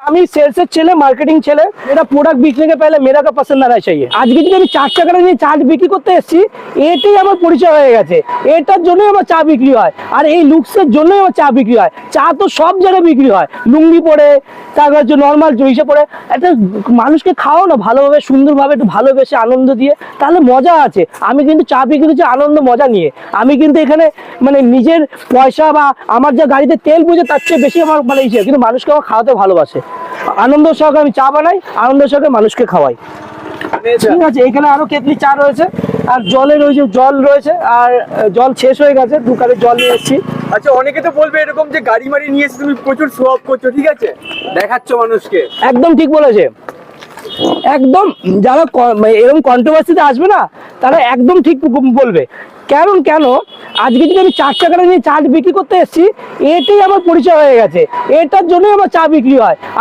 আমি সেल्स ছেলে, মার্কেটিং ছেলে। मेरा प्रोडक्ट बिकने के पहले मेरा का पसंद आना चाहिए। আজকে যদি আমি 4 টাকা নিয়ে চা বিক্রি করতে এসেছি, এটাই আমার পরিচয় হয়ে গেছে। এটার জন্যই আমার চা বিক্রি হয়, আর এই লুকসের জন্যই আমার চা বিক্রি হয়। চা তো সব জায়গায় বিক্রি হয়, লুঙ্গি পরে, তারপর হচ্ছে নর্মাল জইসে পরে। একটা মানুষকে খাও না ভালোভাবে, সুন্দরভাবে, একটু ভালোবেসে আনন্দ দিয়ে, তাহলে মজা আছে। আমি কিন্তু চা বিক্রি করছি আনন্দ মজা নিয়ে। আমি কিন্তু এখানে মানে নিজের পয়সা বা আমার যা গাড়িতে তেল বুঝে তার চেয়ে বেশি আমার মানে ইচ্ছে, কিন্তু মানুষকে আমার খাওয়াতে ভালোবাসে। আনন্দ সহকারে আমি চা বানাই, আনন্দ সহকারে মানুষকে খাওয়াই। ঠিক আছে, এখানে আরো কেটলি চা রয়েছে, আর জলের ওই যে জল রয়েছে, আর জল শেষ হয়ে গেছে, 2 কাপের জল নিয়ে এসেছি। আচ্ছা, অনেকে তো বলবে এরকম যে গাড়ি মাড়ি নিয়ে এসে তুমি প্রচুর শো অফ করছো, ঠিক আছে, দেখাচ্ছ মানুষকে। একদম ঠিক বলেছে, একদম। যারা এরকম কন্ট্রোভার্সিতে আসবে না, তারা একদম ঠিক বলবে। কারণ কেন, আজকে যদি আমি 4 টাকা নিয়ে চা বিক্রি করতে এসেছি, এটাই আমার পরিচয় হয়ে গেছে। এটার জন্যই আমার চা বিক্রি হয়। আর